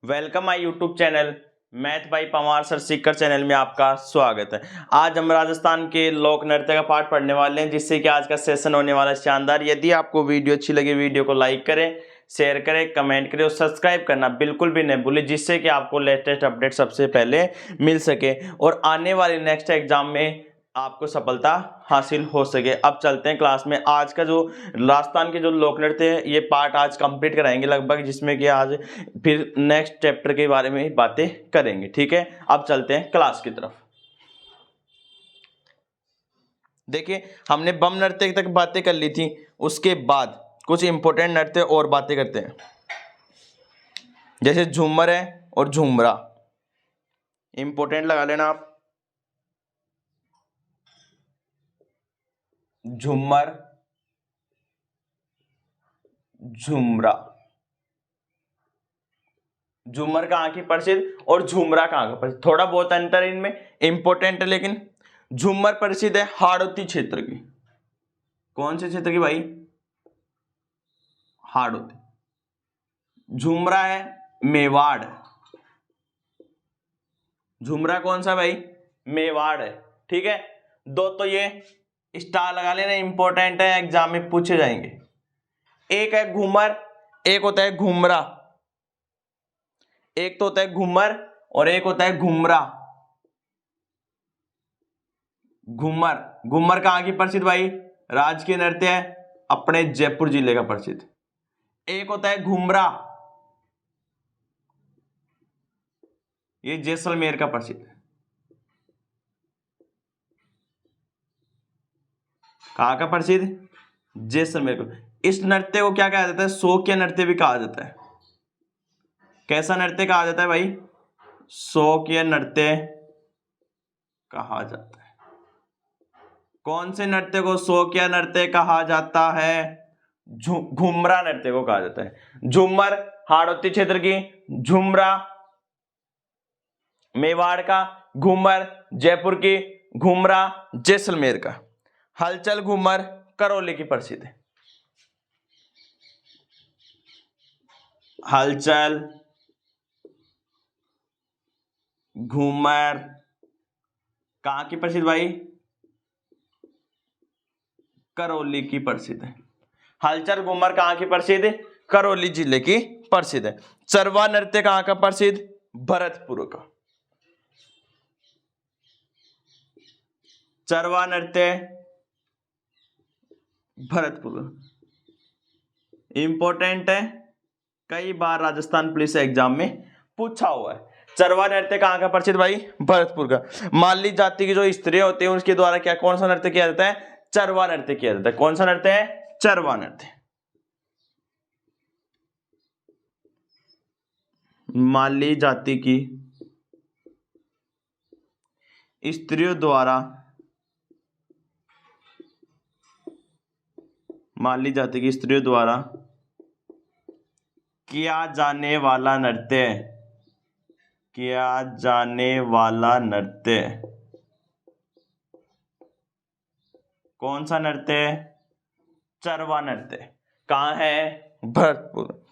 Welcome my YouTube channel math by Pawar sir Sikar channel में आपका स्वागत है। आज हम राजस्थान के लोक नृत्य का पाठ पढ़ने वाले हैं, जिससे कि आज का सेशन होने वाला है शानदार। यदि आपको वीडियो अच्छी लगी, वीडियो को लाइक करें, शेयर करें, कमेंट करें और सब्सक्राइब करना बिल्कुल भी नहीं भूलें, जिससे कि आपको लेटेस्ट अपडेट सबसे पहले मिल सके और आने वाले नेक्स्ट एग्जाम में आपको सफलता हासिल हो सके। अब चलते हैं क्लास में। आज का जो राजस्थान के जो लोक नृत्य है, ये पार्ट आज कंप्लीट कराएंगे लगभग, जिसमें कि आज फिर नेक्स्ट चैप्टर के बारे में बातें करेंगे। ठीक है, अब चलते हैं क्लास की तरफ। देखिए, हमने बम नृत्य तक बातें कर ली थी, उसके बाद कुछ इंपॉर्टेंट नृत्य और बातें करते हैं, जैसे झूमर है और झूमरा। इंपॉर्टेंट लगा लेना आप, झूमर झुमरा। झूमर कहाँ की प्रसिद्ध और झुमरा कहाँ का प्रसिद्ध, थोड़ा बहुत अंतर इनमें, इंपॉर्टेंट है। लेकिन झूमर प्रसिद्ध है हाड़ौती क्षेत्र की। कौन से क्षेत्र की भाई? हाड़ौती। झुमरा है मेवाड़। झुमरा कौन सा भाई? मेवाड़ है। ठीक है, दो तो ये स्टार लगा लेना, इंपॉर्टेंट है, एग्जाम में पूछे जाएंगे। एक है घूमर, एक होता है घुमरा। एक तो होता है घूमर और एक होता है घुमरा। घूमर, घूमर कहां की प्रसिद्ध भाई? राजकीय नृत्य है, अपने जयपुर जिले का प्रसिद्ध। एक होता है घुमरा, ये जैसलमेर का प्रसिद्ध। कहां का प्रसिद्ध? जैसलमेर को। इस नृत्य को क्या कहा जाता है? शौकिया नृत्य भी कहा जाता है। कैसा नृत्य कहा जाता है भाई? शौकिया नृत्य कहा जाता है। कौन से नृत्य को शौकिया नृत्य कहा जाता है? घुमरा नृत्य को कहा जाता है। झूमर हाड़ौती क्षेत्र की, झुमरा मेवाड़ का, घूमर जयपुर की, घुमरा जैसलमेर का। हलचल घूमर करौली की प्रसिद्ध है। हलचल घूमर कहां की प्रसिद्ध भाई? करौली की प्रसिद्ध है। हलचल घूमर कहां की प्रसिद्ध? करौली जिले की प्रसिद्ध है। चरवा नृत्य कहां का प्रसिद्ध? भरतपुर का। चरवा नृत्य भरतपुर, इंपॉर्टेंट है, कई बार राजस्थान पुलिस एग्जाम में पूछा हुआ है। चरवा नृत्य कहां का प्रसिद्ध भाई? भरतपुर का। माली जाति की जो स्त्री होती है, उसके द्वारा क्या कौन सा नृत्य किया जाता है? चरवा नृत्य किया जाता है। कौन सा नृत्य है? चरवा नृत्य। माली जाति की स्त्रियों द्वारा, माली जाति की स्त्रियों द्वारा किया जाने वाला नृत्य, किया जाने वाला नृत्य कौन सा नृत्य? चरवा नृत्य। कहां है? भरतपुर।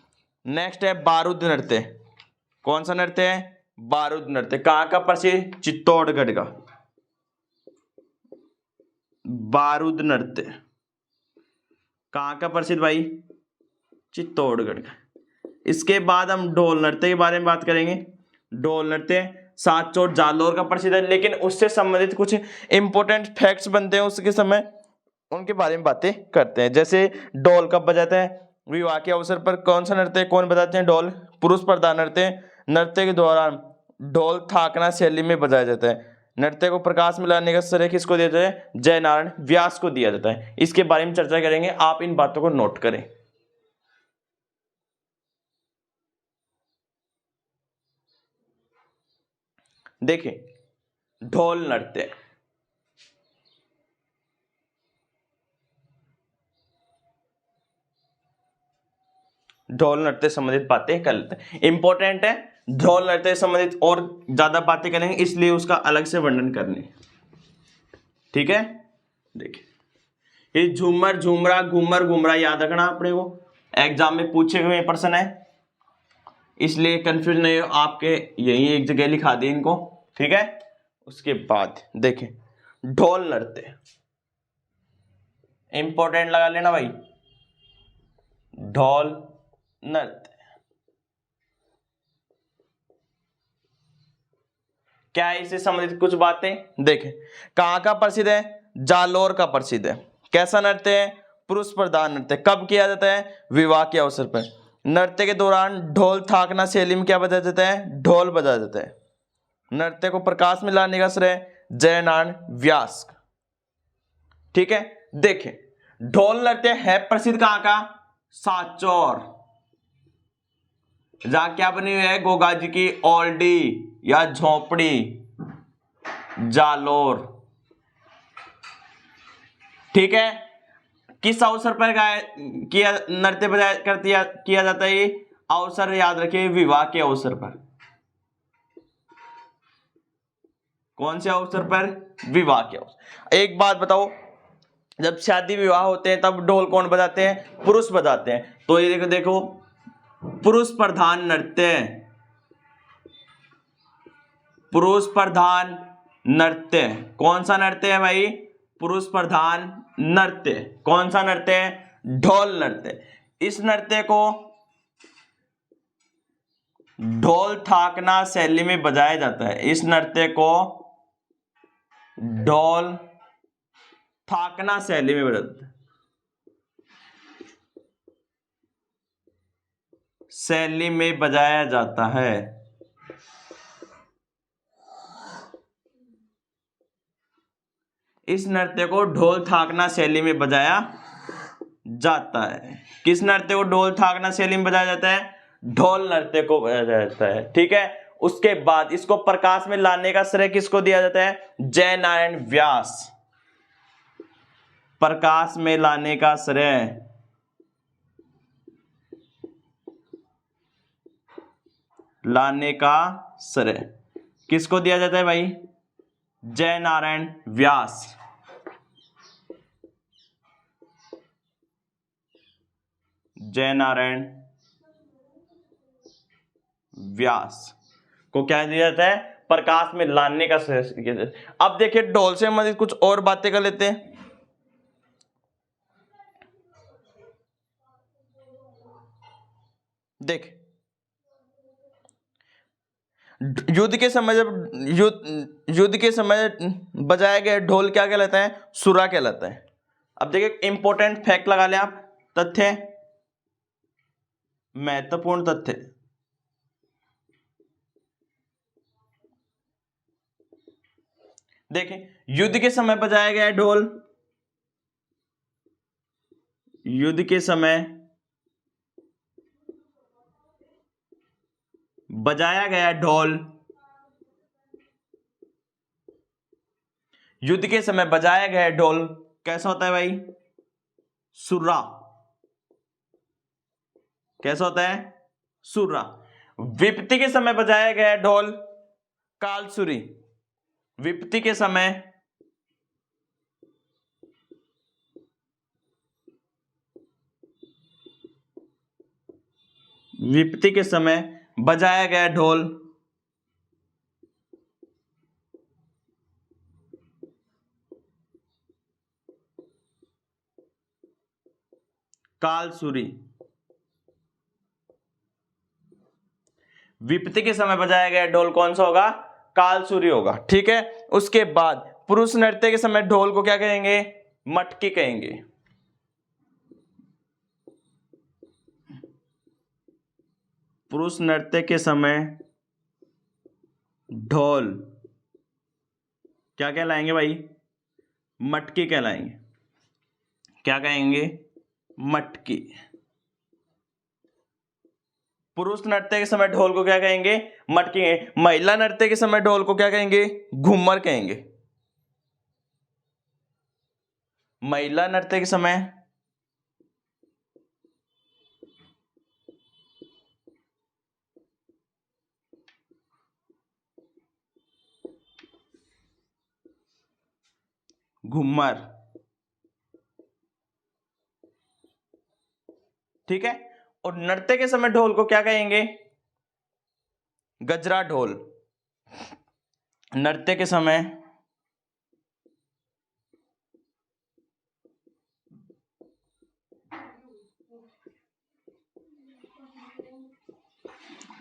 नेक्स्ट है बारूद नृत्य। कौन सा नृत्य है? बारूद नृत्य। कहां का प्रसिद्ध? चित्तौड़गढ़ का। बारूद नृत्य कहां का प्रसिद्ध भाई? चित्तौड़गढ़ का। इसके बाद हम ढोल नृत्य के बारे में बात करेंगे। ढोल नृत्य सातचोट जालोर का प्रसिद्ध है, लेकिन उससे संबंधित कुछ इंपॉर्टेंट फैक्ट्स बनते हैं उसके समय, उनके बारे में बातें करते हैं। जैसे ढोल कब बजाते हैं? विवाह के अवसर पर। कौन सा नृत्य कौन बजाते हैं? ढोल पुरुष प्रधान नृत्य। नृत्य के दौरान ढोल थाकना शैली में बजाया जाता है। नृत्य को प्रकाश में लाने का श्रेय किसको दिया जाता है? जय नारायण व्यास को दिया जाता है। इसके बारे में चर्चा करेंगे, आप इन बातों को नोट करें। देखिए, ढोल नृत्य, ढोल नृत्य संबंधित बातें कर लेते हैं, इंपॉर्टेंट है। ढोल नृत्य संबंधित और ज्यादा बातें करेंगे, इसलिए उसका अलग से वर्णन करने। ठीक है, देखिए, ये झूमर झूमरा घूमर घूमरा याद रखना अपने को, एग्जाम में पूछे हुए प्रश्न है। इसलिए कंफ्यूज नहीं हो, आपके यही एक जगह लिखा दिए इनको, ठीक है। उसके बाद देखें ढोल नृत्य, इंपॉर्टेंट लगा लेना भाई, ढोल नृत्य क्या है, इससे संबंधित कुछ बातें देखें। कहाँ का प्रसिद्ध है? जालोर का प्रसिद्ध है। कैसा नृत्य है? पुरुष प्रधान नृत्य। कब किया जाता है? विवाह के अवसर पर। नृत्य के दौरान ढोल थाकना शैली में क्या बजाया जाता है? ढोल बजाया जाता है। नृत्य को प्रकाश में लाने का श्रेय जयनारायण व्यास, ठीक है। देखें ढोल नृत्य है प्रसिद्ध कहाँ का? सांचौर, जहां क्या बनी हुई है? गोगा जी की ओल्डी या झोपड़ी, जालोर, ठीक है। किस अवसर पर किया नृत्य बजाया किया जाता है? ये अवसर याद रखिए, विवाह के अवसर पर। कौन से अवसर पर? विवाह के अवसर। एक बात बताओ, जब शादी विवाह होते हैं तब ढोल कौन बजाते हैं? पुरुष बजाते हैं। तो ये देखो देखो पुरुष प्रधान नृत्य, पुरुष प्रधान नृत्य कौन सा नृत्य है भाई? पुरुष प्रधान नृत्य। कौन सा नृत्य है? ढोल नृत्य। इस नृत्य को ढोल थाकना शैली में बजाया जाता है। इस नृत्य को ढोल थाकना शैली में बजाया जाता है, शैली में बजाया जाता है। इस नृत्य को ढोल थाकना शैली में बजाया जाता है। किस नृत्य को ढोल थाकना शैली में बजाया जाता है? ढोल नृत्य को बजाया जाता है, ठीक है। उसके बाद इसको प्रकाश में लाने का श्रेय किसको दिया जाता है? जयनारायण व्यास। प्रकाश में लाने का श्रेय किसको दिया जाता है भाई? जयनारायण व्यास। जयनारायण व्यास को क्या दिया जाता है? प्रकाश में लाने का श्रेय। अब देखिए ढोल से संबंधित कुछ और बातें कर लेते हैं। देख युद्ध के समय जब युद्ध के समय बजाया गया ढोल क्या कहलाता है? सुरा कहलाता है। अब देखिए इंपॉर्टेंट फैक्ट लगा ले आप, तथ्य, महत्वपूर्ण तथ्य। देखें युद्ध के समय बजाया गया ढोल, युद्ध के समय बजाया गया ढोल, युद्ध के समय बजाया गया ढोल कैसा होता है भाई? सुर्रा। कैसा होता है? सुर्रा। विपत्ति के समय बजाया गया ढोल कालसुरी। विपत्ति के समय बजाया गया ढोल कालसुरी। विपत्ति के समय बजाया गया ढोल कौन सा होगा? कालसुरी होगा, ठीक है। उसके बाद पुरुष नृत्य के समय ढोल को क्या कहेंगे? मटकी कहेंगे। पुरुष नृत्य के समय ढोल क्या कहलाएंगे भाई? मटकी कहलाएंगे। क्या कहेंगे? मटकी। पुरुष नृत्य के समय ढोल को क्या कहेंगे? मटकी। महिला नृत्य के समय ढोल को क्या कहेंगे? घूमर कहेंगे। महिला नृत्य के समय घूमर, ठीक है। और नृत्य के समय ढोल को क्या कहेंगे? गजरा ढोल, नृत्य के समय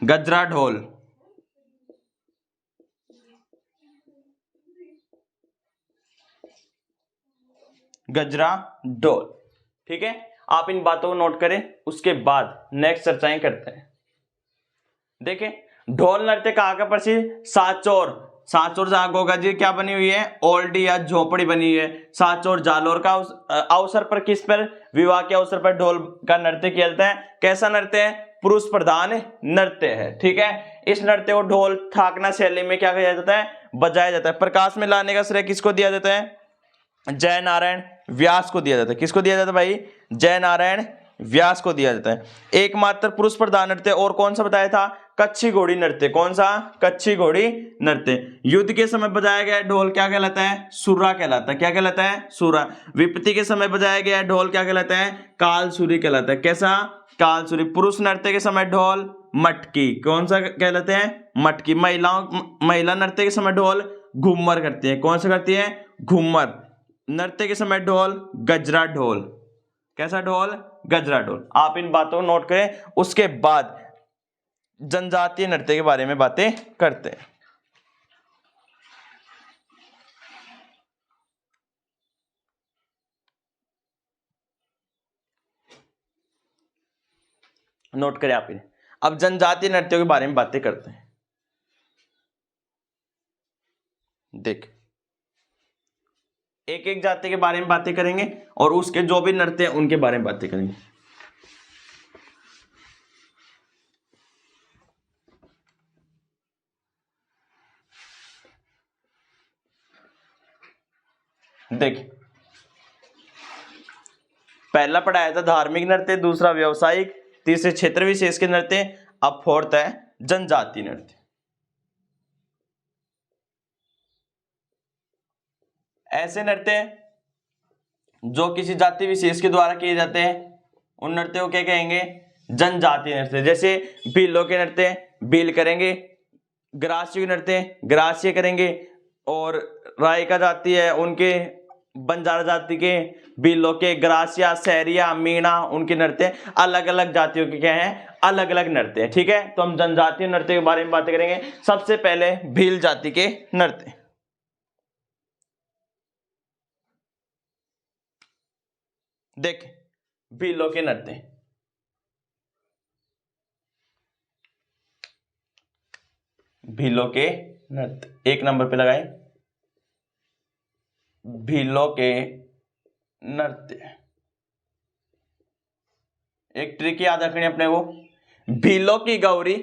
गजरा ढोल, गजरा ढोल। ठीक है, आप इन बातों को नोट करें, उसके बाद नेक्स्ट चर्चाएं करते हैं। देखें, ढोल नृत्य कहाँ का प्रसिद्ध? सांचौर। सांचौर जागोगा जी क्या बनी हुई है? ओल्डी या झोपड़ी बनी हुई है। सांचौर जालोर का अवसर पर, किस पर? विवाह के अवसर पर ढोल का नृत्य किया जाता है। कैसा नृत्य है? पुरुष प्रधान नृत्य है। ठीक है, इस नृत्य को ढोल थाकना शैली में क्या किया जाता है? बजाया जाता है। प्रकाश में लाने का श्रेय किसको दिया जाता है? जय नारायण व्यास को दिया जाता है। किसको दिया जाता है भाई? जय नारायण व्यास को दिया जाता है। एकमात्र पुरुष प्रधान नृत्य और कौन सा बताया था? कच्छी घोड़ी नृत्य। कौन सा? कच्छी घोड़ी नृत्य। युद्ध के समय बजाया गया ढोल क्या कहलाता है? सुरा कहलाता है। क्या कहलाता है? सुरा। विपत्ति के समय बजाया गया ढोल क्या कहलाता है? कालसुरी कहलाता है। कैसा? कालसुरी। पुरुष नृत्य के समय ढोल मटकी। कौन सा कहलाते हैं? मटकी। महिला नृत्य के समय ढोल घूमर करती है। कौन सा करती है? घूमर। नृत्य के समय ढोल गजरा ढोल। कैसा ढोल? गजरा ढोल। आप इन बातों को नोट करें, उसके बाद जनजातीय नृत्य के बारे में बातें करते हैं। नोट करें आप इन्हें। अब जनजातीय नृत्यों के बारे में बातें करते हैं। देख, एक एक जाति के बारे में बातें करेंगे और उसके जो भी नृत्य हैं उनके बारे में बातें करेंगे। देख, पहला पढ़ाया था धार्मिक नृत्य, दूसरा व्यवसायिक, तीसरे क्षेत्र विशेष के नृत्य, अब फोर्थ है जनजातीय नृत्य। ऐसे नृत्य जो किसी जाति विशेष के द्वारा किए जाते हैं उन नृत्यों को क्या कहेंगे? जनजातीय नृत्य। जैसे भीलों के नृत्य भील करेंगे, ग्रासीय नृत्य ग्रासीय करेंगे, और रायका जाति है उनके, बंजारा जाति के भीलों के, ग्रासिया, सहरिया, मीणा, उनके नृत्य अलग अलग जातियों के क्या है? अलग अलग नृत्य है। ठीक है, तो हम जनजातीय नृत्य के बारे में बातें करेंगे। सबसे पहले भील जाति के नृत्य। देख, भीलों के नृत्य, भीलों के नृत्य एक नंबर पे लगाए, भीलों के नृत्य। एक ट्रिक याद रखनी अपने को, भीलों की गौरी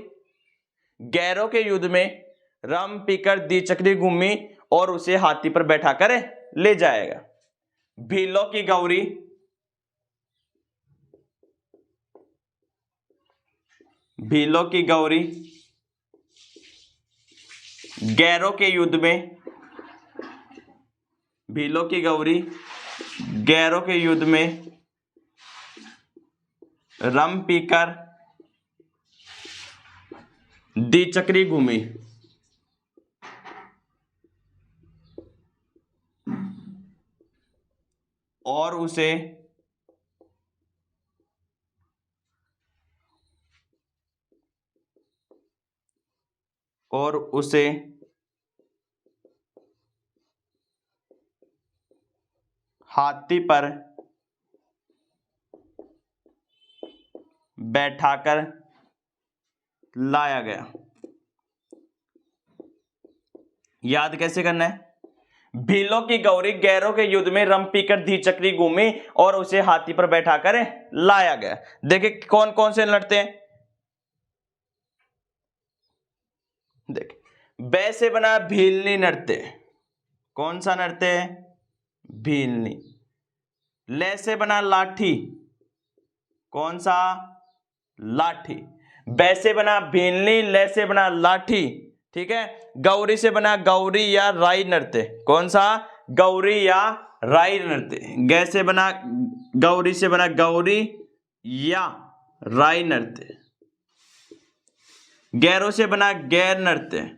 गैरों के युद्ध में रम पीकर दी चक्री घूमी और उसे हाथी पर बैठाकर ले जाएगा। भीलों की गौरी भीलों की गौरी गैरों के युद्ध में, भीलों की गौरी गैरों के युद्ध में रम पीकर दी चक्री घूमी और उसे हाथी पर बैठाकर लाया गया। याद कैसे करना है? भीलों की गौरी गैरों के युद्ध में रम पीकर धी चक्री घूमी और उसे हाथी पर बैठाकर लाया गया। देखिए कौन कौन से नृत्य हैं। देख, बै से बना भीलनी नृत्य। कौन सा नृत्य है? भीलनी। ले से बना लाठी। कौन सा? लाठी। बै से बना भीलनी, ले से बना लाठी। ठीक है, गौरी से बना गौरी या राई नृत्य। कौन सा? गौरी या राई नृत्य। गै से बना गौरी से बना गौरी या राई नृत्य। गैरों से बना गैर नृत्य।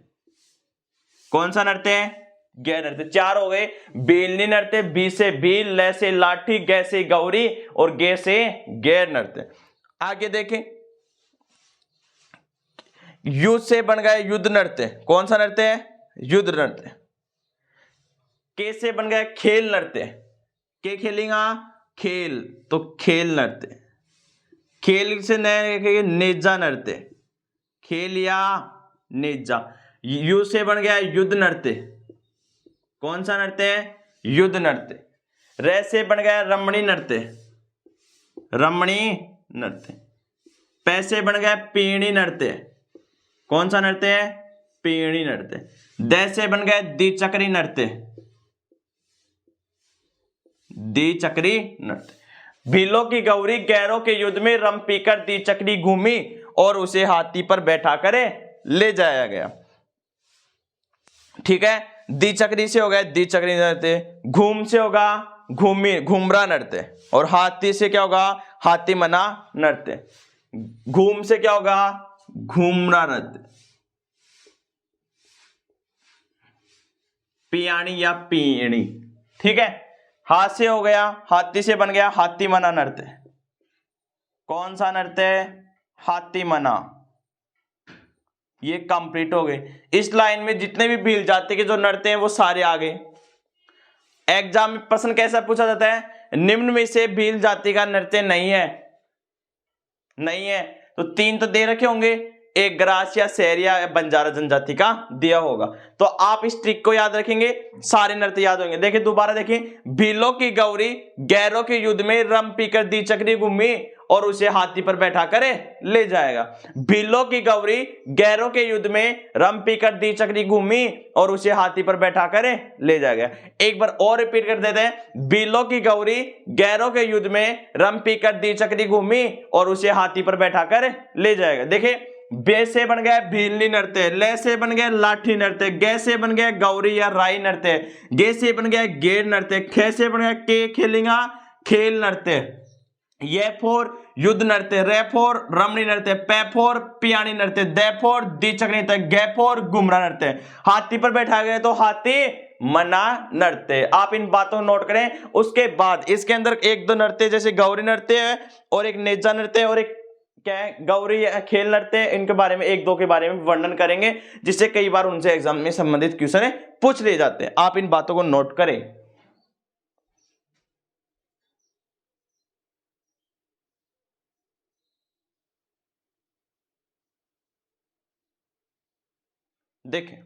कौन सा नृत्य है? गैर नृत्य। 4 हो गए। बेलनी नृत्य, बी से बील, ल से लाठी, गै से गौरी और गे से गैर नृत्य। आगे देखें, युद्ध से बन गया युद्ध नृत्य। कौन सा नृत्य है? युद्ध नृत्य। के से बन गया खेल नृत्य। के खेलेगा? खेल, तो खेल नृत्य। खेल से नया नेजा नृत्य। खेल या नेजा। यु से बन गया युद्ध नृत्य। कौन सा नृत्य है? युद्ध नृत्य। रे से बन गया रमणी नृत्य। रमणी नृत्य। पै से बन गया पीणी नृत्य। कौन सा नृत्य है? पीणी नृत्य। दै से बन गया द्विचक्री नृत्य। द्विचक्री नृत्य। भीलों की गौरी गैरों के युद्ध में रम पीकर द्विचक्री घूमी और उसे हाथी पर बैठा करे ले जाया गया। ठीक है, द्विचक्री से हो गया द्विचक्री नृत्य, घूम से होगा घूमी घूमरा नृत्य, और हाथी से क्या होगा? हाथी मना नृत्य। घूम से क्या होगा? घूमरा नृत्य। पियाणी या पीणी। ठीक है, हाथ से हो गया, हाथी से बन गया हाथी मना नृत्य। कौन सा नृत्य है? हाथी मना। ये कंप्लीट हो गए। इस लाइन में जितने भी भील जाति के जो नृत्य हैं वो सारे आ गए। एग्जाम में प्रश्न कैसा पूछा जाता है? निम्न में से भील जाति का नृत्य नहीं है। नहीं है तो 3 तो दे रखे होंगे, एक ग्रास या शहर या बंजारा जनजाति का दिया होगा। तो आप इस ट्रिक को याद रखेंगे, सारे नृत्य याद होंगे। देखिए दोबारा देखिए, भीलों की गौरी गैरों के युद्ध में रम पीकर द्विचक्री घूमी और उसे हाथी पर बैठा करे ले जाएगा। भीलों की गौरी गैरों के युद्ध में रम पीकर द्विचक्री घूमी और उसे हाथी पर बैठा करे ले जाएगा। एक बार और रिपीट कर देते हैं, भीलों की गौरी गैरों के युद्ध में रम पीकर द्विचक्री घूमी और उसे हाथी पर बैठा कर ले जाएगा। देखिए, बे से बन गया भीलनी नृत्य, ले से बन गया लाठी नृत्य, गे से बन गया गौरी या राई नृत्य, गे से बन गया गेर नृत्य, खे से बन गया के खेलिंगा खेल नृत्य, ये फोर युद्ध नृत्य, रे फोर रमणी नृत्य, पे फोर पियाणी नृत्य, दे फोर द्विचक्री नृत्य, गे फोर घुमरा नृत्य। हाथी पर बैठा गया तो हाथी मना नृत्य। आप इन बातों को नोट करें। उसके बाद इसके अंदर 1-2 नृत्य जैसे गौरी नृत्य है और एक नेजा नृत्य और एक क्या है गौरी खेल नृत्य, इनके बारे में 1-2 के बारे में वर्णन करेंगे, जिससे कई बार उनसे एग्जाम में संबंधित क्वेश्चन पूछ लिए जाते हैं। आप इन बातों को नोट करें। देखें,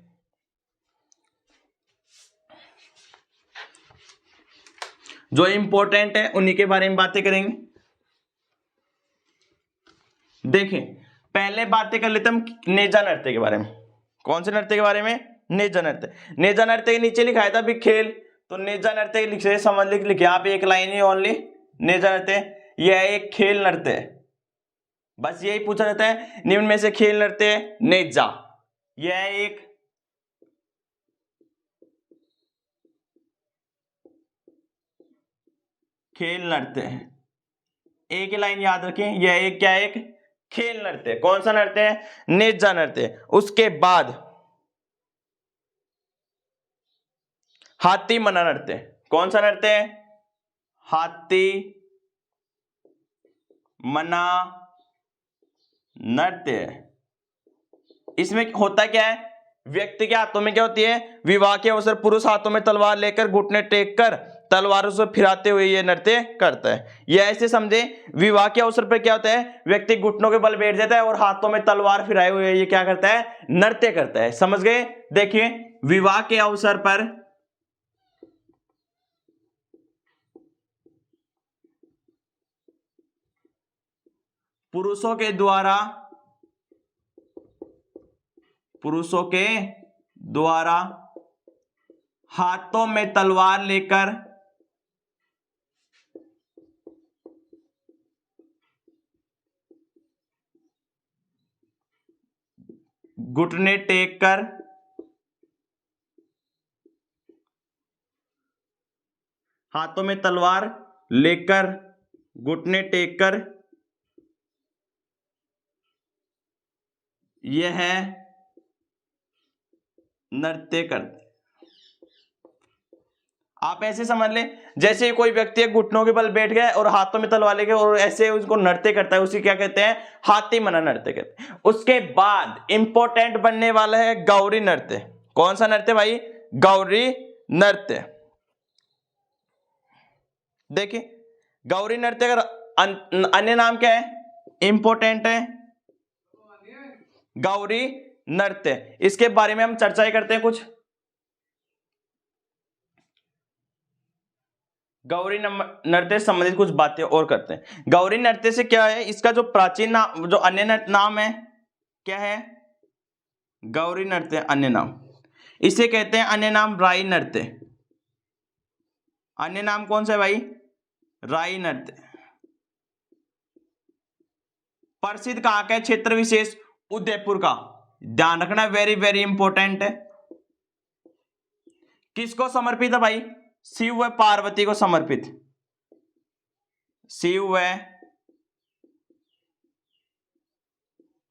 जो इंपॉर्टेंट है उन्हीं के बारे में बातें करेंगे। देखें, पहले बातें कर लेते हम नेजा नृत्य के बारे में। कौन से नृत्य के बारे में? नेजा नृत्य। नेजा नृत्य के नीचे लिखाया था भी खेल, तो नेजा नृत्य लिखे संबंध लिखे आप एक लाइन ही ओनली। नेजा नृत्य यह एक खेल नृत्य है, बस यही पूछा जाता है निम्न में से खेल नृत्य नेजा। यह एक खेल नृत्य है। एक ही लाइन याद रखें, यह एक क्या है? एक खेल नृत्य। कौन सा नृत्य है? नेजा नृत्य। उसके बाद हाथी मना नृत्य। कौन सा नृत्य है? हाथी मना नृत्य। इसमें होता क्या है? व्यक्ति के हाथों में क्या होती है? विवाह के अवसर पुरुष हाथों में तलवार लेकर घुटने टेक कर तलवारों से फिराते हुए यह नृत्य करता है। यह ऐसे समझे, विवाह के अवसर पर क्या होता है? व्यक्ति घुटनों के बल बैठ जाता है और हाथों में तलवार फिराए हुए ये क्या करता है? नृत्य करता है। समझ गए? देखिए, विवाह के अवसर पर पुरुषों के द्वारा हाथों में तलवार लेकर घुटने टेक कर हाथों में तलवार लेकर घुटने टेक कर यह नृत्य करते। आप ऐसे समझ ले, जैसे कोई व्यक्ति घुटनों के बल बैठ गया और हाथों में तलवार लेके और ऐसे उसको नृत्य करता है, उसी क्या कहते हैं, हाथी मना नृत्य कहते हैं। उसके बाद इंपॉर्टेंट बनने वाला है गौरी नृत्य। कौन सा नृत्य भाई, गौरी नृत्य। देखिए गौरी नृत्य का अन्य नाम क्या है, इंपॉर्टेंट है गौरी नृत्य। इसके बारे में हम चर्चा करते हैं, कुछ गौरी नृत्य से संबंधित कुछ बातें और करते हैं। गौरी नृत्य से क्या है, इसका जो प्राचीन नाम, जो अन्य नाम है क्या है, गौरी नृत्य अन्य नाम, इसे कहते हैं अन्य नाम राई नृत्य। अन्य नाम कौन सा है भाई, राई नृत्य। प्रसिद्ध कहाँ का है, क्षेत्र विशेष उदयपुर का, ध्यान रखना, वेरी वेरी इंपॉर्टेंट है। किसको समर्पित है भाई, शिव व पार्वती को समर्पित, शिव व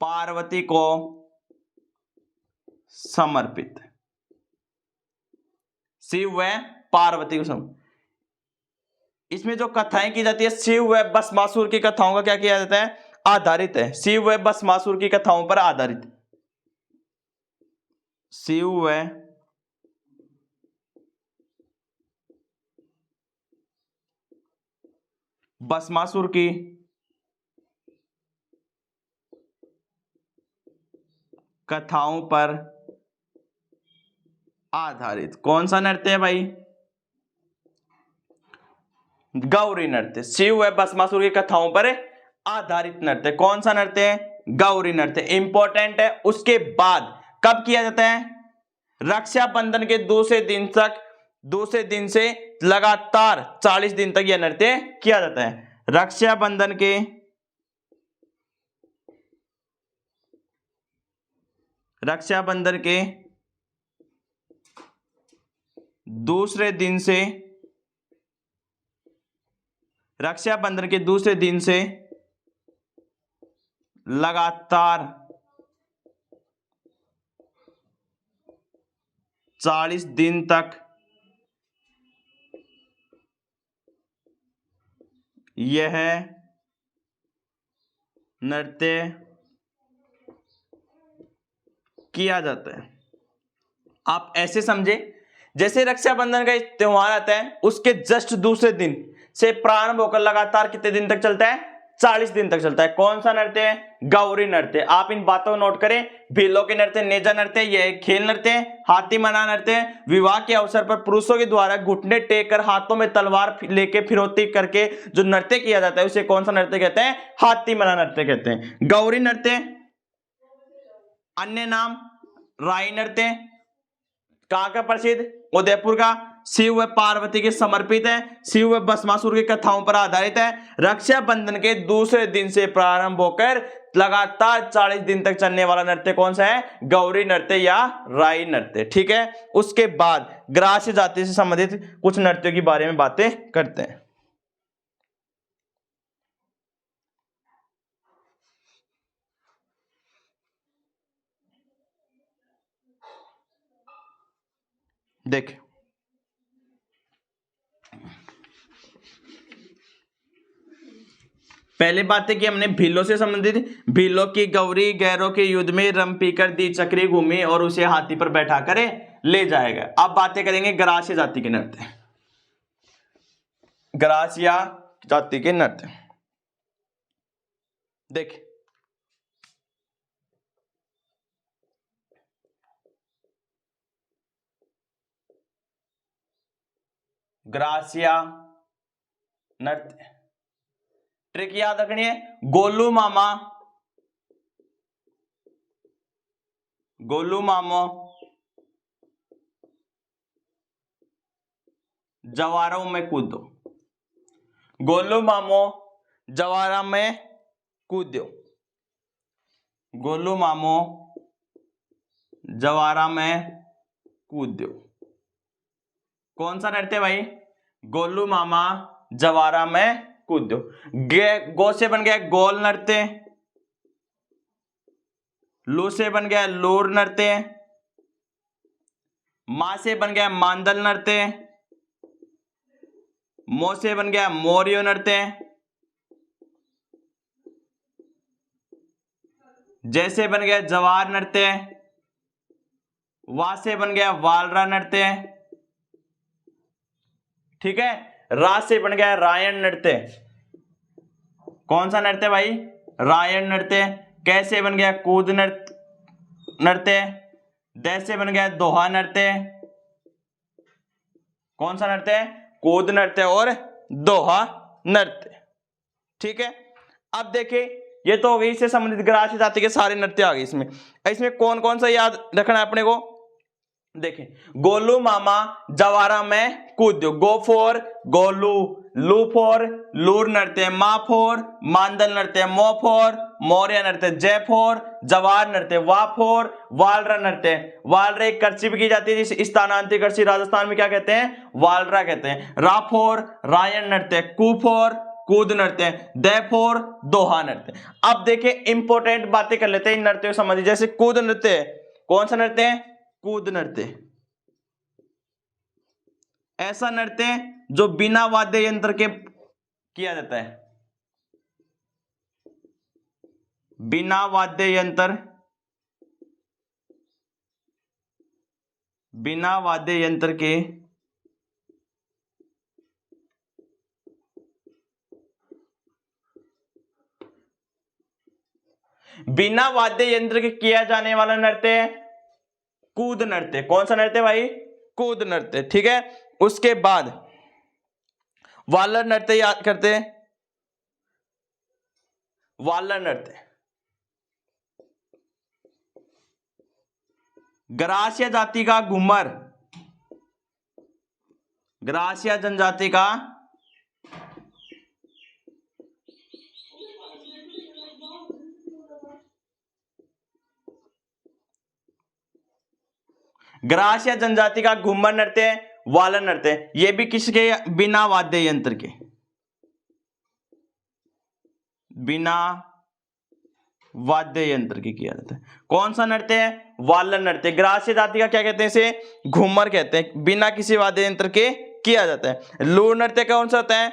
पार्वती को समर्पित, शिव व पार्वती को समर्पित। इसमें जो कथाएं की जाती है, शिव व भस्मासुर की कथाओं का क्या किया जाता है, आधारित है, शिव व भस्मासुर की कथाओं पर आधारित, शिव व भस्मासुर की कथाओं पर आधारित। कौन सा नृत्य है भाई, गौरी नृत्य, शिव व भस्मासुर की कथाओं पर आधारित नृत्य। कौन सा नृत्य है, गौरी नृत्य, इंपॉर्टेंट है। उसके बाद कब किया जाता है, रक्षाबंधन के दूसरे दिन तक, दूसरे दिन से लगातार 40 दिन तक यह नृत्य किया जाता है। रक्षाबंधन के दूसरे दिन से, रक्षाबंधन के दूसरे दिन से लगातार 40 दिन तक यह नृत्य किया जाता है। आप ऐसे समझे, जैसे रक्षाबंधन का त्योहार आता है, उसके जस्ट दूसरे दिन से प्रारंभ होकर लगातार कितने दिन तक चलता है, 40 दिन तक चलता है। कौन सा नृत्य है, गौरी नृत्य। आप इन बातों को नोट करें, भीलों के नृत्य, नेजा नृत्य, यह खेल नृत्य, हाथी मना नृत्य, विवाह के अवसर पर पुरुषों के द्वारा घुटने टेक कर हाथों में तलवार लेके फिरौती करके जो नृत्य किया जाता है, उसे कौन सा नृत्य कहते हैं, हाथी मना नृत्य कहते हैं। गौरी नृत्य अन्य नाम राई नृत्य, कहां का प्रसिद्ध, उदयपुर का, शिव व पार्वती के समर्पित है, शिव व भस्मासुर की कथाओं पर आधारित है, रक्षाबंधन के दूसरे दिन से प्रारंभ होकर लगातार 40 दिन तक चलने वाला नृत्य कौन सा है, गौरी नृत्य या राई नृत्य। ठीक है, उसके बाद ग्रास्य जाति से संबंधित कुछ नृत्यों के बारे में बातें करते हैं। देख पहले बातें की हमने भीलों से संबंधित, भीलों की गौरी गैरों के युद्ध में रम पीकर दी चक्री घूमी और उसे हाथी पर बैठा कर ले जाएगा। अब बातें करेंगे ग्रास्य जाति के नृत्य, ग्रास्य जाति के नृत्य। देख ग्रास्य नृत्य, ट्रिक याद रखनी है, गोलू मामा, गोलू मामो जवारों में कूदो, गोलू मामो जवारा में कूदो, गोलू मामो जवारा में कूदो। कौन सा नृत्य भाई, गोलू मामा जवारा में कूदो। गो से बन गया गोल नृत्य, लू से बन गया लूर नृत्य, मा से बन गया मांदल नृत्य, मो से बन गया मौर्य नृत्य, जैसे बन गया जवार नृत्य, वा से बन गया वालरा नृत्य, ठीक है। रा से बन गया रायण नृत्य, कौन सा नृत्य भाई, रायण नृत्य। कैसे बन गया कूद नृत्य, दै से बन गया दोहा नृत्य, कौन सा नृत्य, कूद नृत्य और दोहा नृत्य, ठीक है। अब देखिए ये तो हो गई इससे संबंधित ग्रासीय जाति के सारे नृत्य आ गए इसमें। इसमें कौन कौन सा याद रखना है अपने को, देखें, गोलू मामा जवारा में कूद, गो फॉर गोलू, लू फॉर लूर नृत्य, मा फॉर मांदल नृत्य, मो फॉर मौर्य नृत्य, जय फॉर जवार नृत्य, वा फॉर वालरा नृत्य। वालरा एक कर्सी भी की जाती है, जिस स्थानांतरित कर्सी राजस्थान में क्या कहते हैं, वालरा कहते हैं। रा फॉर रायण नृत्य, कू फॉर कूद नृत्य, दै फॉर दोहा नृत्य। अब देखिए इंपॉर्टेंट बातें कर लेते हैं इन नृत्यों से संबंधित। जैसे कूद नृत्य, कौन सा नृत्य है, कूद नृत्य, ऐसा नृत्य जो बिना वाद्य यंत्र के किया जाता है, बिना वाद्य यंत्र, बिना वाद्य यंत्र के बिना वाद्य यंत्र के किया जाने वाला नृत्य है कूद नृत्य। कौन सा नृत्य भाई, कूद नृत्य, ठीक है। उसके बाद वालर नृत्य याद करते हैं, वालर नृत्य ग्रासीय जाति का घूमर, ग्रासीय जनजाति का ग्रासीय जनजाति का घूमर नृत्य, वालर नृत्य, ये भी किसके, बिना वाद्य यंत्र के, बिना वाद्य यंत्र के किया जाता है। कौन सा नृत्य है, वालर नृत्य। ग्रासीय जाति का क्या कहते हैं, इसे घूमर कहते हैं, बिना किसी वाद्य यंत्र के किया जाता है। लूर नृत्य कौन सा होता है,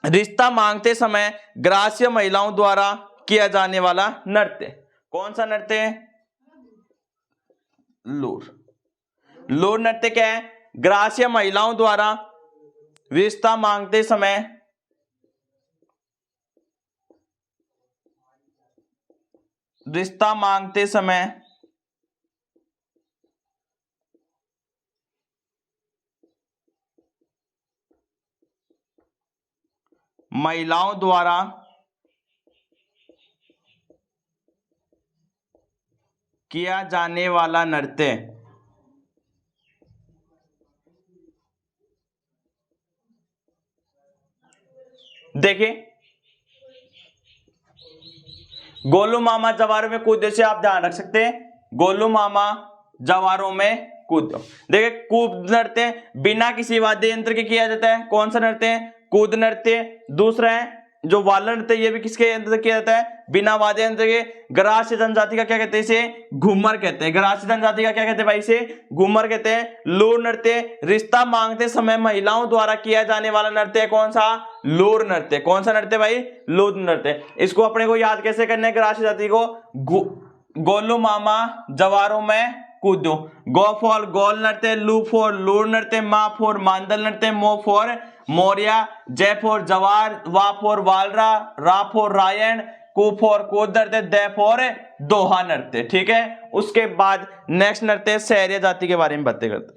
रिश्ता मांगते समय ग्रासीय महिलाओं द्वारा किया जाने वाला नृत्य। कौन सा नृत्य है, लूर। लूर नृत्य क्या है, ग्रासीय महिलाओं द्वारा रिश्ता मांगते समय महिलाओं द्वारा किया जाने वाला नृत्य। देखिए गोलू मामा जवारों में कूदे से आप ध्यान रख सकते हैं, गोलू मामा जवारों में कूदो। देखिए कूद नृत्य बिना किसी वाद्य यंत्र के किया जाता है, कौन सा नृत्य है, कूद नृत्य। दूसरा है जो वालर नृत्य, ये भी किसके यंत्र से किया जाता है, बिना वाद्य यंत्र के। ग्रासीय जनजाति का क्या कहते हैं, इसे घूमर कहते हैं। ग्रासीय जनजाति का क्या कहते हैं भाई, इसे घूमर कहते हैं। लूर नृत्य रिश्ता मांगते समय महिलाओं द्वारा किया जाने वाला नृत्य है, कौन सा, लूर नृत्य। कौन सा नृत्य भाई, लूर नृत्य। इसको अपने को याद कैसे करना है, ग्रासीय जाति को, गोलू मामा जवारों में कूदो। गो फॉर गोल नृत्य, लू फॉर लूर नृत्य, मा फॉर मांदल नृत्य, मो फॉर मौर्य, जय फॉर जवार, वा फॉर वालरा, रा फॉर रायण, कू फॉर कूद नृत्य, दै फॉर दोहा नृत्य, ठीक है। उसके बाद नेक्स्ट नृत्य सहरिया जाति के बारे में बातें करते हैं।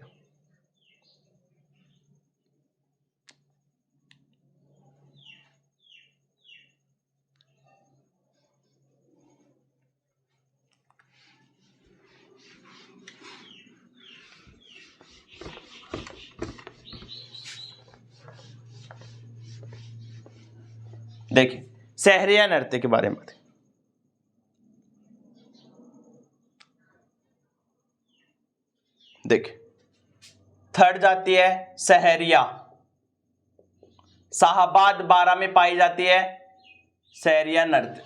देखिए सहरिया नृत्य के बारे में बातें। देखिए थर्ड जाति है सहरिया, शाहाबाद बारा में पाई जाती है सहरिया नृत्य।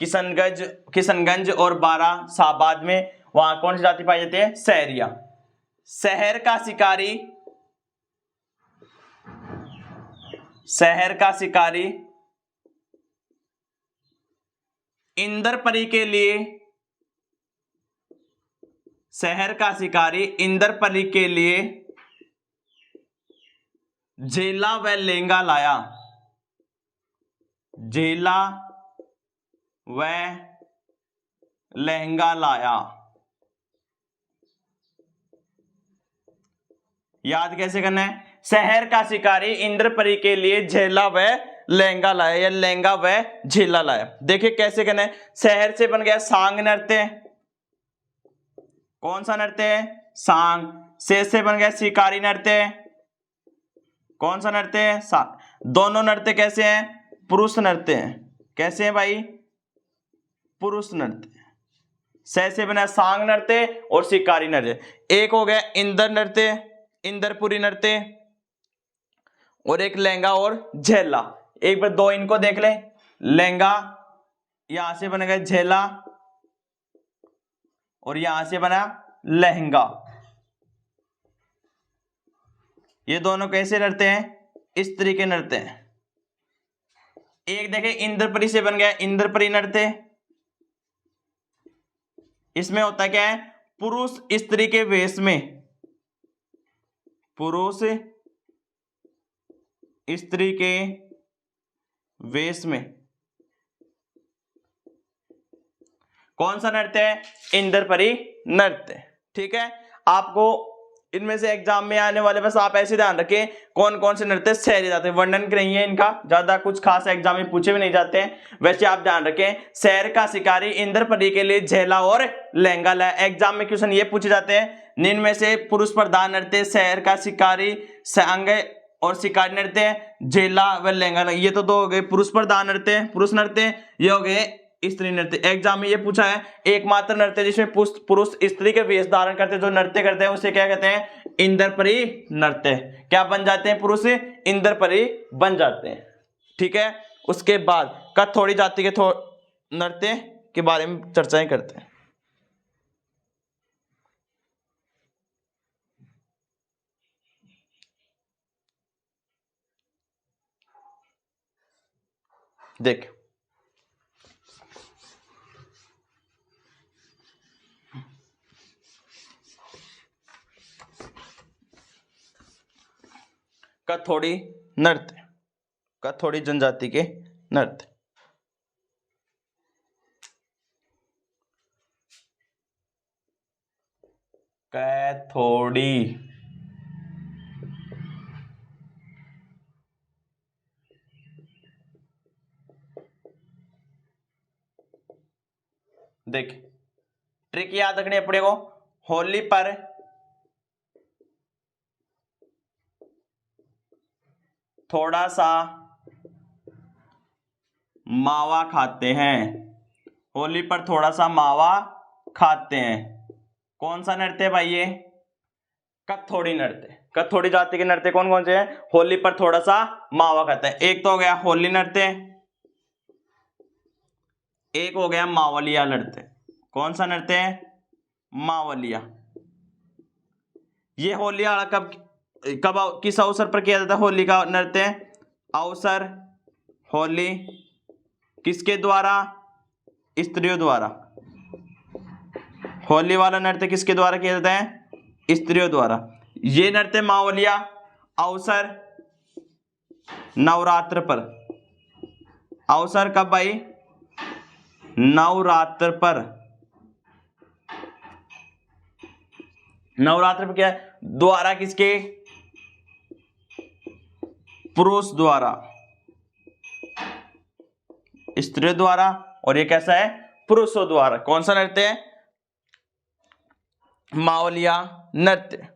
किशनगंज और बारासाबाद में, वहां कौन सी जाति पाई जाती है? सहरिया। शहर का शिकारी इंदरपरी के लिए, शहर का शिकारी इंदरपरी के लिए झेला व लहंगा लाया। झेला व लहंगा लाया। याद कैसे करना है? शहर का शिकारी इंद्रपरी के लिए झेला व लहंगा लाया, या लहंगा व झेला लाया। देखिए कैसे करना है। शहर से बन गया सांग नृत्य। कौन सा नृत्य है? सांग। से बन गया शिकारी नृत्य। कौन सा नृत्य है? सांग। दोनों नृत्य कैसे हैं? पुरुष नृत्य हैं। कैसे हैं भाई? पुरुष नृत्य। से बना सांग नृत्य और शिकारी नृत्य। एक हो गया इंदर नृत्य, इंदरपुरी नृत्य, और एक लहंगा और झेला। एक बार दो इनको देख ले। लहंगा यहां से बनेगा झेला, और यहां से बना लहंगा। ये दोनों कैसे नृत्य हैं? इस तरीके नृत्य हैं। एक देखे इंद्रपरी से बन गया इंद्रपरी नृत्य। इसमें होता क्या है? पुरुष स्त्री के वेश में, पुरुष स्त्री के वेश में। कौन सा नृत्य है? इंद्रपरी नृत्य। ठीक है, आपको इनमें से एग्जाम में आने वाले, बस आप ऐसे ध्यान रखें कौन कौन से नृत्य सहरे जाते हैं। वर्णन करेंगे इनका, ज्यादा कुछ खास एग्जाम में पूछे भी नहीं जाते हैं। वैसे आप ध्यान रखें, शहर का शिकारी इंद्रपरी के लिए झेला और लहंगा लाया। एग्जाम में क्वेश्चन ये पूछे जाते हैं, निम्न में से पुरुष प्रधान नृत्य शहर का शिकारी सांग और शिकारी नृत्य झेला व लहंगा। ये तो दो हो गए पुरुष प्रधान नृत्य, पुरुष नृत्य। ये हो गए स्त्री नृत्य। एग्जाम में ये पूछा है एकमात्र नृत्य जिसमें पुरुष स्त्री के वेश धारण करते, जो नृत्य करते हैं उसे क्या कहते हैं? इंद्रपरी नृत्य। क्या बन जाते हैं? पुरुष इंद्रपरी बन जाते हैं। ठीक है, उसके बाद कथोड़ी जाति के नृत्य के बारे में चर्चाएं करते हैं। देख कथोड़ी नृत्य, कथोड़ी जनजाति के नृत्य। कैथोड़ी देख, ट्रिक याद रखनी है अपने को। होली पर थोड़ा सा मावा खाते हैं। होली पर थोड़ा सा मावा खाते हैं। कौन सा नृत्य है भाई? ये कथोड़ी नृत्य। कथोड़ी जाति के नृत्य कौन कौन से हैं? होली पर थोड़ा सा मावा खाते हैं। एक तो हो गया होली नृत्य, एक हो गया मावलिया नृत्य। कौन सा नृत्य है? मावलिया। ये होलिया कब किस अवसर पर किया जाता है? होली का नृत्य अवसर होली किसके द्वारा? स्त्रियों द्वारा। होली वाला नृत्य किसके द्वारा किया जाता है? स्त्रियों द्वारा। ये नृत्य मावलिया अवसर नवरात्र पर। अवसर कब भाई? नवरात्र पर। नवरात्र पर क्या है? द्वारा किसके? पुरुष द्वारा, स्त्रियों द्वारा। और ये कैसा है? पुरुषों द्वारा। कौन सा नृत्य है? मावलिया नृत्य।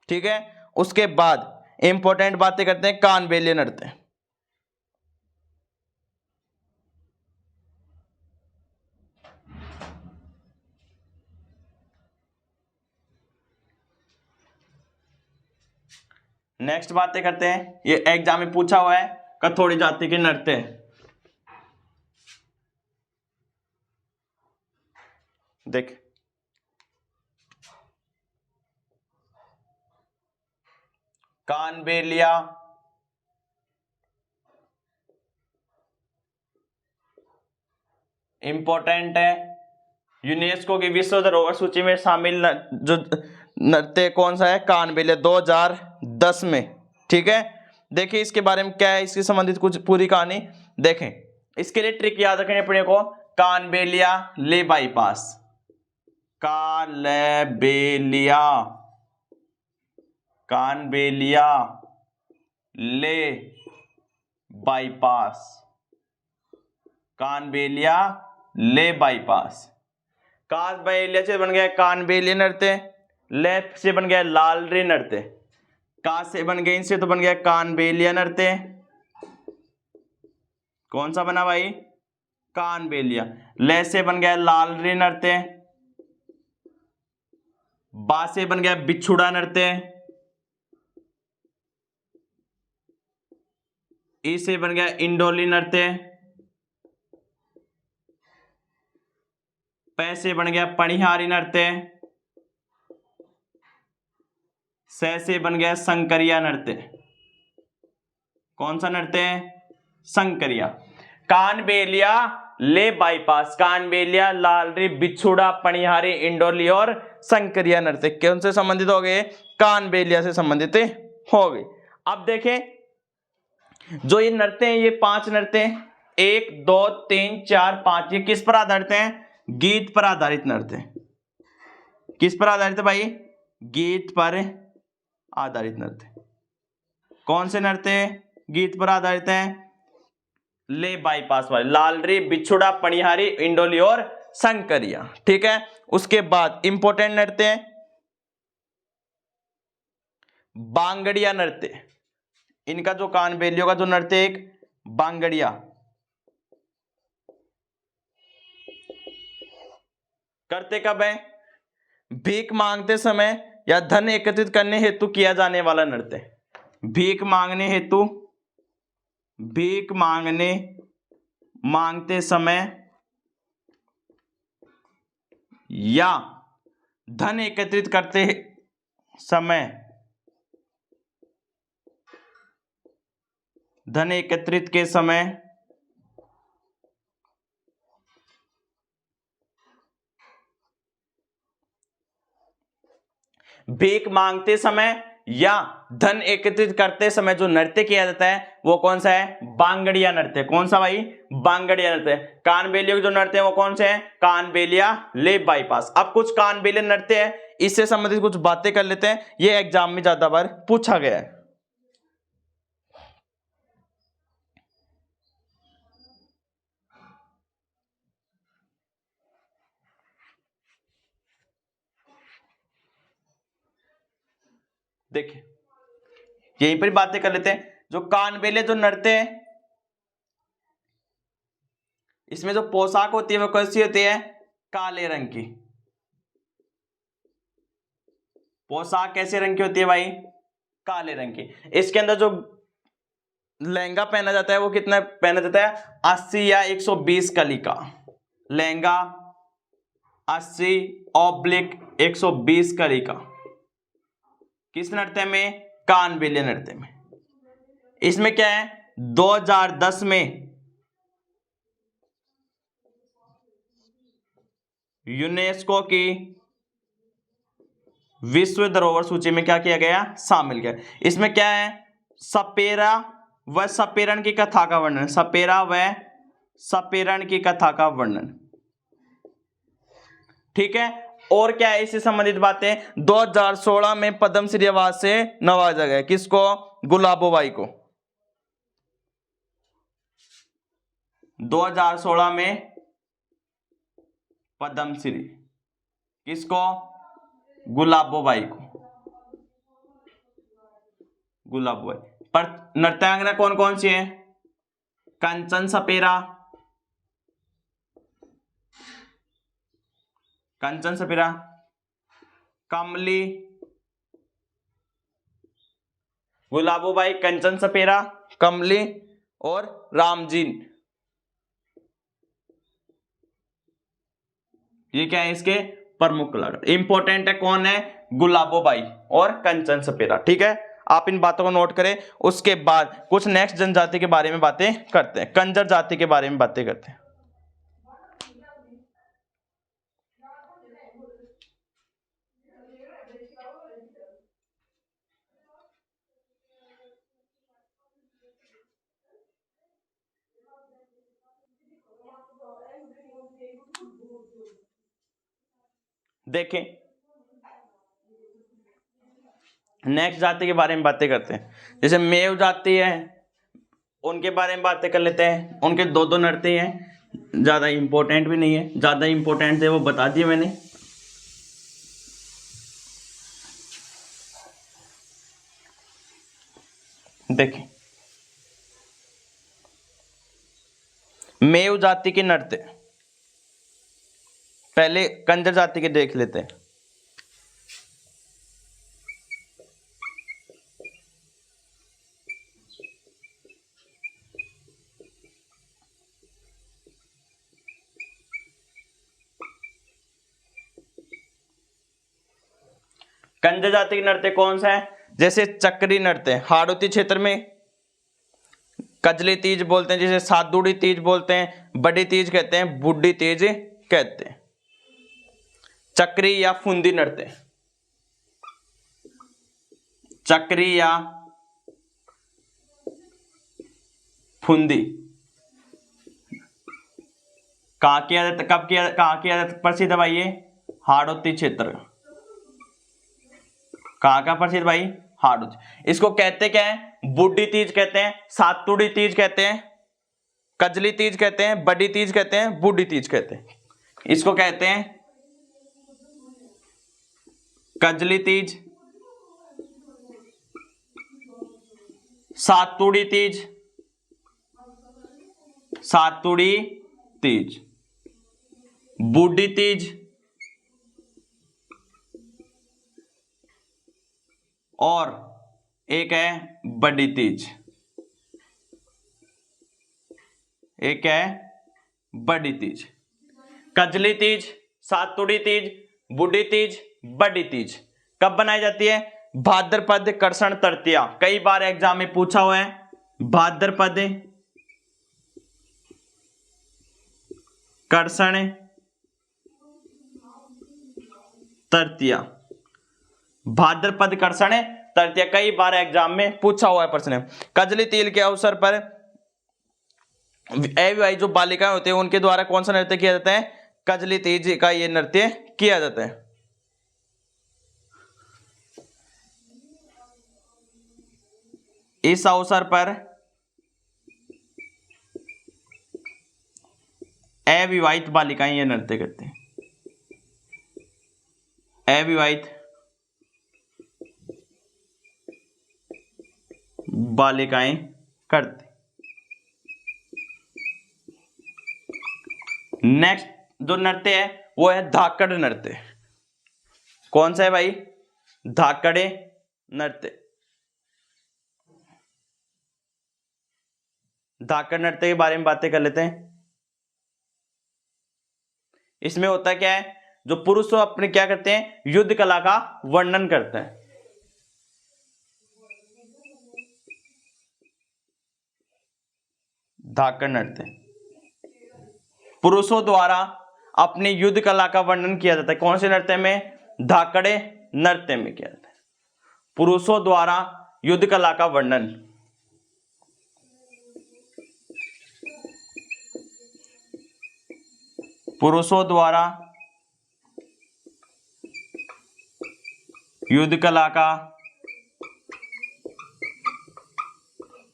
ठीक है, उसके बाद इंपॉर्टेंट बातें करते हैं। कानबेलिया नृत्य। नेक्स्ट बातें करते हैं, ये एग्जाम में पूछा हुआ है, कथोड़ी जाति के नृत्य। देख कानबेलिया, इंपॉर्टेंट है, यूनेस्को की विश्व धरोहर सूची में शामिल जो नृत्य कौन सा है, कानबेलिया, 2010 में। ठीक है, देखिए इसके बारे में क्या है, इससे संबंधित कुछ पूरी कहानी देखें। इसके लिए ट्रिक याद रखनी अपने को, कानबेलिया ले बाईपास, कालबेलिया, कानबेलिया ले बाईपास, कानबेलिया ले बाईपास। कानबेलिया से बन गया कानबेलिया नृत्य, ले से बन गया लालरी नृत्य, का से बन गया, इनसे तो बन गया कानबेलिया नृत्य। कौन सा बना भाई, कानबेलिया। ले से बन गया लालरी नृत्य, बा से बन गया बिछुड़ा नृत्य, ई से बन गया इंडोली नृत्य, पै से बन गया पणिहारी नृत्य, से बन गया संकरिया नृत्य। कौन सा नृत्य, संकरिया। कानबेलिया ले बाईपास, कानबेलिया, लालरी, बिछुड़ा, पणिहारी, इंडोली और संकरिया नृत्य कौन से संबंधित हो गए, कानबेलिया से संबंधित हो गए। अब देखें जो ये नृत्य हैं, ये 5 नृत्य, 1 2 3 4 5, ये किस पर आधारित हैं, गीत पर आधारित नृत्य। किस पर आधारित है भाई, गीत पर आधारित नृत्य। कौन से नृत्य गीत पर आधारित हैं, ले बाईपास वाले, लालरी, बिछुड़ा, पणिहारी, इंडोली और संकरिया। ठीक है, उसके बाद इंपॉर्टेंट नृत्य बांगड़िया नृत्य। इनका जो कानबेलियों का जो नृत्य, एक बांगड़िया, करते कब है, भीख मांगते समय या धन एकत्रित करने हेतु किया जाने वाला नृत्य। भीख मांगने हेतु, भीख मांगते समय या धन एकत्रित करते समय, धन एकत्रित के समय भीख मांगते समय या धन एकत्रित करते समय जो नृत्य किया जाता है वो कौन सा है, बांगड़िया नृत्य। कौन सा भाई, बांगड़िया नृत्य। कानबेलिया के जो नृत्य है वो कौन से हैं, कानबेलिया ले बाईपास। अब कुछ कानबेलिया नृत्य है, इससे संबंधित कुछ बातें कर लेते हैं, ये एग्जाम में ज्यादा बार पूछा गया है। देखिए यहीं पर बातें कर लेते हैं। जो कानबेलिया जो नृत्य है, इसमें जो पोशाक होती है वो कैसी होती है, काले रंग की। पोशाक कैसे रंग की होती है भाई, काले रंग की। इसके अंदर जो लहंगा पहना जाता है वो कितना पहना जाता है, 80 या 120 कली का लहंगा, 80/120 कली का। किस नृत्य में, कानबेलिया नृत्य में। इसमें क्या है, 2010 में यूनेस्को की विश्व धरोहर सूची में क्या किया गया, शामिल किया। इसमें क्या है, सपेरा व सपेरण की कथा का वर्णन, सपेरा व सपेरण की कथा का वर्णन। ठीक है, और क्या है इससे संबंधित बातें, 2016 में पद्मश्री अवार्ड से नवाजा गया। किसको, गुलाबोबाई को। 2016 में पद्मश्री, किसको, गुलाबोबाई को, गुलाबोबाई। पर नृत्यांगना कौन कौन सी है, कंचन सपेरा, कंचन सपेरा, कमली, गुलाबोबाई, कंचन सपेरा, कमली और रामजीन। ये क्या है इसके प्रमुख कलाकार। इंपॉर्टेंट है, कौन है, गुलाबोबाई और कंचन सपेरा। ठीक है, आप इन बातों को नोट करें। उसके बाद कुछ नेक्स्ट जनजाति के बारे में बातें करते हैं, कंजर जाति के बारे में बातें करते हैं। देखें, नेक्स्ट जाति के बारे में बातें करते हैं। जैसे मेव जाति है, उनके बारे में बातें कर लेते हैं। उनके दो दो नृत्य हैं, ज्यादा इंपॉर्टेंट भी नहीं है, ज्यादा इंपॉर्टेंट थे वो बता दिए मैंने। देखें, मेव जाति के नृत्य, पहले कंजर जाति के देख लेते हैं। कंजर जाति के नृत्य कौन सा है, जैसे चक्री नृत्य, हाड़ौती क्षेत्र में कजली तीज बोलते हैं, जिसे सातुड़ी तीज बोलते हैं, बड़ी तीज कहते हैं, बुढ़ी तीज कहते हैं। चक्री या फुंदी नृत्य, चक्री या फुंदी कहाँ किया जाता, कब किया, कहाँ किया जाता, प्रसिद्ध भाई ये हाड़ौती क्षेत्र। कहाँ का प्रसिद्ध भाई, हाड़ौती। इसको कहते क्या है, बुढ़ी तीज कहते हैं, सातुड़ी तीज कहते हैं, कजली तीज कहते हैं, बड़ी तीज कहते हैं, बुढ़ी तीज कहते हैं। इसको कहते हैं कजली तीज, सातुड़ी तीज, सातुड़ी तीज, बुढ़ी तीज और एक है बड़ी तीज, एक है बड़ी तीज। कजली तीज, सातुड़ी तीज, बुढ़ी तीज, बड़ी तीज कब बनाई जाती है, भाद्रपद कृष्ण तृतीया। कई बार एग्जाम में पूछा हुआ है, भाद्रपद कृष्ण तृतीया, भाद्रपद कृष्ण तृतीया कई बार एग्जाम में पूछा हुआ है प्रश्न। कजली तीज के अवसर पर अविवाहित जो बालिकाएं होती है उनके द्वारा कौन सा नृत्य किया जाता है, कजली तीज का ये नृत्य किया जाता है। इस अवसर पर अविवाहित बालिकाएं ये नृत्य करते हैं, अविवाहित बालिकाएं करते। नेक्स्ट जो नृत्य है वो है धाकड़ नृत्य। कौन सा है भाई, धाकड़े नृत्य। धाकड़ नृत्य के बारे में बातें कर लेते हैं। इसमें होता क्या है, जो पुरुष अपने क्या करते हैं, युद्ध कला का वर्णन करते हैं। धाकड़ नृत्य पुरुषों द्वारा अपनी युद्ध कला का वर्णन किया जाता है। कौन से नृत्य में, धाकड़े नृत्य में किया जाता है। पुरुषों द्वारा युद्ध कला का वर्णन, पुरुषों द्वारा युद्ध कला का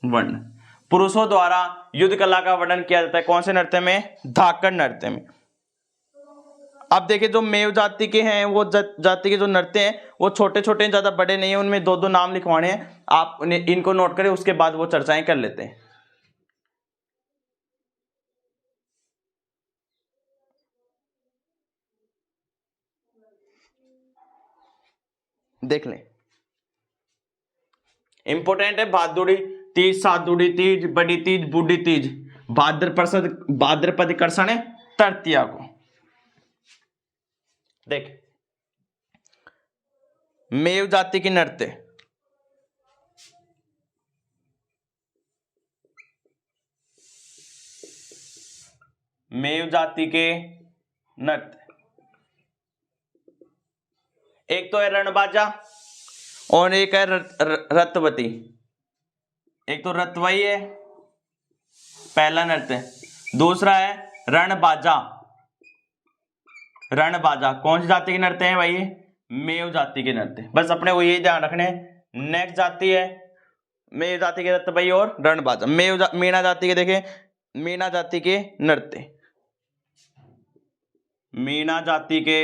वर्णन, पुरुषों द्वारा युद्ध कला का वर्णन किया जाता है। कौन से नृत्य में, धाकड़ नृत्य में। अब देखिए जो मेव जाति के हैं वो जाति के जो नृत्य हैं वो छोटे छोटे, ज्यादा बड़े नहीं है, उनमें दो दो नाम लिखवाने हैं, आप इनको नोट करें, उसके बाद वो चर्चाएं कर लेते हैं। देख लें, इंपॉर्टेंट है, भादुड़ी तीज, सातुड़ी तीज, बड़ी तीज, बुढ़ी तीज, भाद्रपद कृष्ण तृतीया को। देख, मेव जाति के नृत्य, मेव जाति के नृत्य, एक तो है रणबाजा और एक है रतवती। एक तो रतवई है पहला नृत्य, दूसरा है रणबाजा। रणबाजा कौन सी जाति के नृत्य है भाई? मेव जाति के नृत्य। बस अपने को यही ध्यान रखने। नेक्स्ट जाति है मेव जाति के रतवई और रणबाजा। मीणा जाति के, देखें मीणा जाति के नृत्य, मीणा जाति के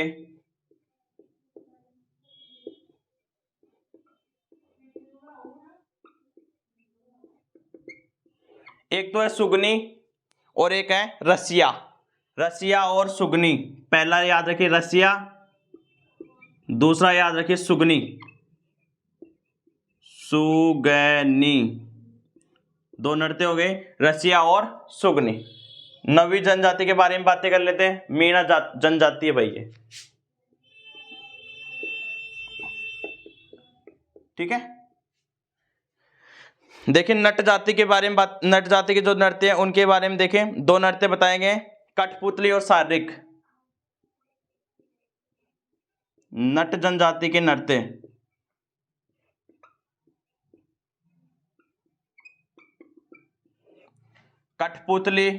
एक तो है सुगनी और एक है रसिया। रसिया और सुगनी, पहला याद रखिए रसिया, दूसरा याद रखिए सुगनी, सुगनी। दो नृत्य हो गए, रसिया और सुगनी। नवी जनजाति के बारे में बातें कर लेते हैं। मीणा जनजाति है भाई ये, ठीक है। देखिए नट जाति के बारे में बात, नट जाति के जो नृत्य हैं उनके बारे में देखें। दो नृत्य बताएंगे, कठपुतली और शारीरिक। नट जनजाति के नृत्य, कठपुतली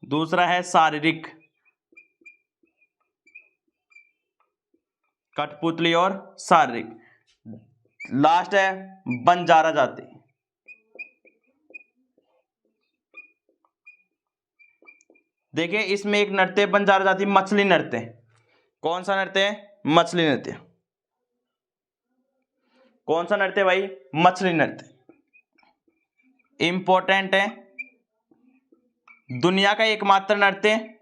दूसरा है शारीरिक, कठपुतली और शारीरिक। लास्ट है बंजारा जाति। देखिए इसमें एक नृत्य बंजारा जाति मछली नृत्य। कौन सा नृत्य है? मछली नृत्य। कौन सा नृत्य भाई? मछली नृत्य। इंपॉर्टेंट है, दुनिया का एकमात्र नृत्य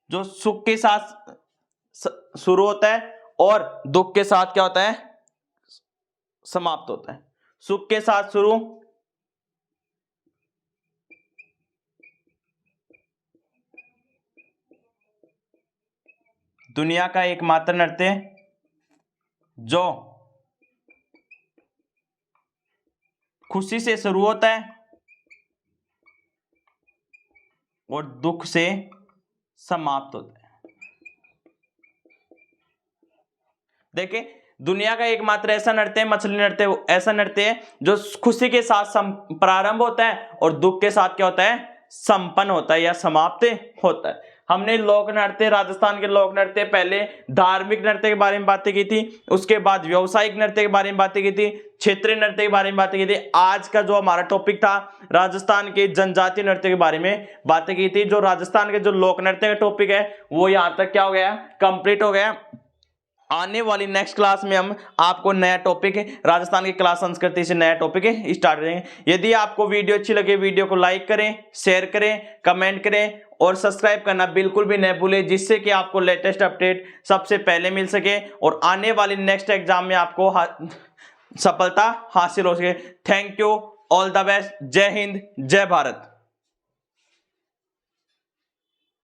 जो सुख के साथ शुरू होता है और दुख के साथ क्या होता है? समाप्त होता है। सुख के साथ शुरू, दुनिया का एकमात्र नृत्य जो खुशी से शुरू होता है और दुख से समाप्त होता है। देखिए दुनिया का एकमात्र ऐसा नृत्य है मछली नृत्य, ऐसा नृत्य है जो खुशी के साथ प्रारंभ होता है और दुख के साथ क्या होता है? संपन्न होता है या समाप्त होता है। हमने लोक नृत्य, राजस्थान के लोक नृत्य, पहले धार्मिक नृत्य के बारे में बातें की थी, उसके बाद व्यावसायिक नृत्य के बारे में बातें की थी, क्षेत्रीय नृत्य के बारे में बातें की थी। आज का जो हमारा टॉपिक था राजस्थान के जनजातीय नृत्य के बारे में बातें की थी। जो राजस्थान के जो लोक नृत्य का टॉपिक है वो यहाँ तक क्या हो गया? कंप्लीट हो गया। आने वाली नेक्स्ट क्लास में हम आपको नया टॉपिक है राजस्थान की कला संस्कृति से नया टॉपिक है स्टार्ट करेंगे। यदि आपको वीडियो अच्छी लगे वीडियो को लाइक करें, शेयर करें, कमेंट करें और सब्सक्राइब करना बिल्कुल भी न भूलें, जिससे कि आपको लेटेस्ट अपडेट सबसे पहले मिल सके और आने वाली नेक्स्ट एग्जाम में आपको सफलता हासिल हो सके। Thank you, all the best, जय हिंद, जय भारत।